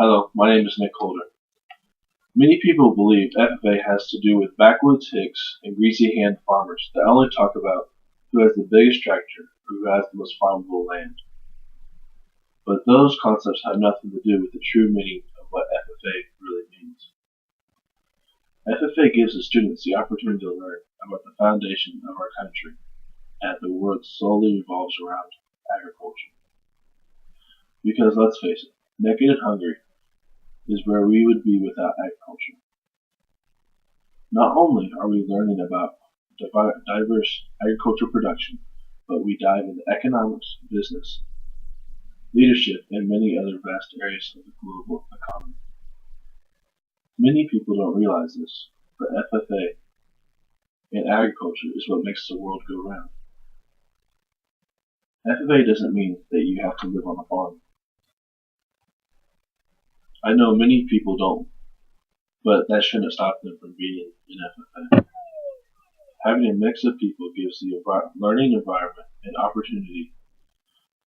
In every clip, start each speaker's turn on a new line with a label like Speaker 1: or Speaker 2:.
Speaker 1: Hello, my name is Nick Holder. Many people believe FFA has to do with backwoods hicks and greasy-hand farmers that only talk about who has the biggest tractor or who has the most farmable land. But those concepts have nothing to do with the true meaning of what FFA really means. FFA gives the students the opportunity to learn about the foundation of our country and that the world solely revolves around agriculture. Because let's face it, naked and hungry is where we would be without agriculture. Not only are we learning about diverse agricultural production, but we dive into economics, business, leadership, and many other vast areas of the global economy. Many people don't realize this, but FFA and agriculture is what makes the world go round. FFA doesn't mean that you have to live on a farm. I know many people don't, but that shouldn't stop them from being in FFA. Having a mix of people gives the learning environment an opportunity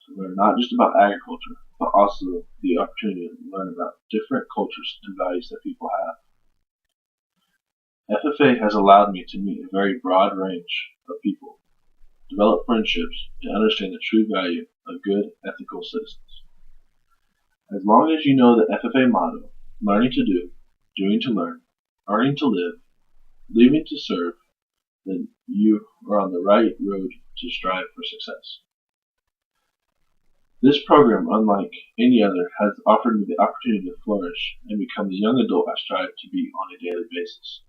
Speaker 1: to learn not just about agriculture, but also the opportunity to learn about different cultures and values that people have. FFA has allowed me to meet a very broad range of people, develop friendships, and understand the true value of good, ethical citizens. As long as you know the FFA motto, learning to do, doing to learn, earning to live, living to serve, then you are on the right road to strive for success. This program, unlike any other, has offered me the opportunity to flourish and become the young adult I strive to be on a daily basis.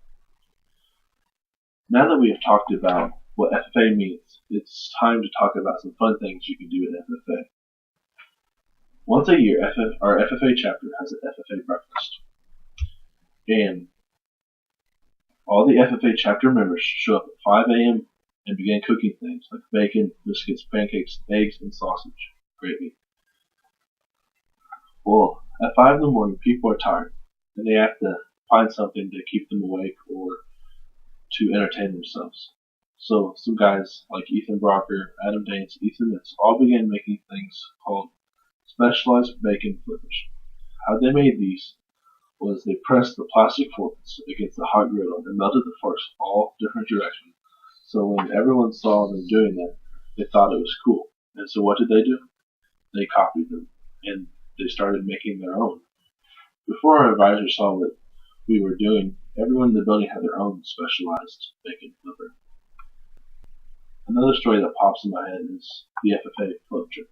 Speaker 1: Now that we have talked about what FFA means, it's time to talk about some fun things you can do at FFA. Once a year, our FFA chapter has an FFA breakfast. And all the FFA chapter members show up at 5 a.m. and begin cooking things like bacon, biscuits, pancakes, eggs, and sausage gravy. Well, at 5 in the morning, people are tired, and they have to find something to keep them awake or to entertain themselves. So some guys like Ethan Brocker, Adam Danes, Ethan Mitz all began making things called specialized bacon flippers. How they made these was they pressed the plastic forks against the hot griddle and melted the forks all different directions. So when everyone saw them doing that, they thought it was cool. And so what did they do? They copied them, and they started making their own. Before our advisors saw what we were doing, everyone in the building had their own specialized bacon flipper. Another story that pops in my head is the FFA float trip.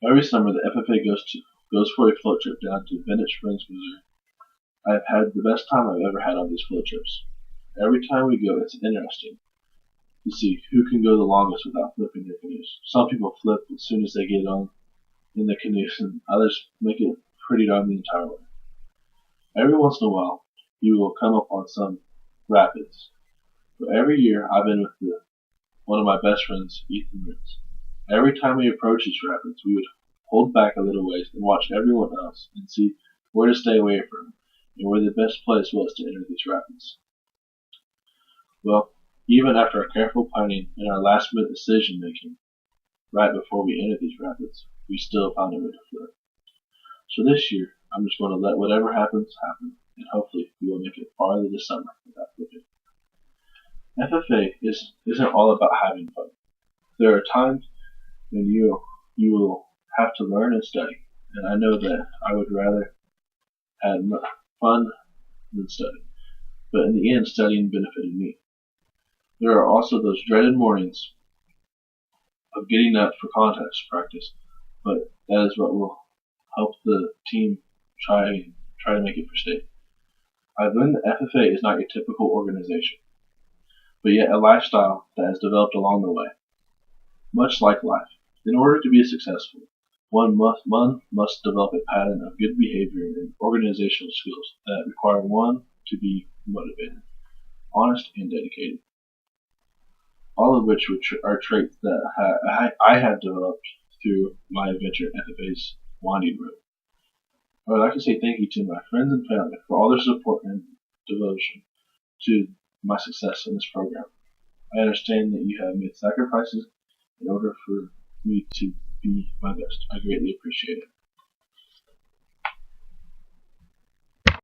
Speaker 1: Every summer, the FFA goes for a float trip down to Bennett Springs, Missouri. I've had the best time I've ever had on these float trips. Every time we go, it's interesting to see who can go the longest without flipping their canoes. Some people flip as soon as they get on in the canoes, and others make it pretty darn the entire way. Every once in a while, you will come up on some rapids. But every year, I've been with one of my best friends, Ethan Mitz. Every time we approach these rapids, we would hold back a little ways and watch everyone else and see where to stay away from and where the best place was to enter these rapids. Well, even after our careful planning and our last-minute decision-making right before we entered these rapids, we still found a way to flip. So this year, I'm just going to let whatever happens happen, and hopefully we will make it farther this summer without flipping. FFA isn't all about having fun. There are times when you will have to learn and study, and I know that I would rather have fun than study, but in the end, studying benefited me. There are also those dreaded mornings of getting up for contest practice, but that is what will help the team try to make it for state. I've learned that FFA is not your typical organization, but yet a lifestyle that has developed along the way. Much like life, in order to be successful, one must develop a pattern of good behavior and organizational skills that require one to be motivated, honest, and dedicated. All of which are traits that I have developed through my adventure at FFA's winding road. I would like to say thank you to my friends and family for all their support and devotion to my success in this program. I understand that you have made sacrifices in order for me to be my best. I greatly appreciate it.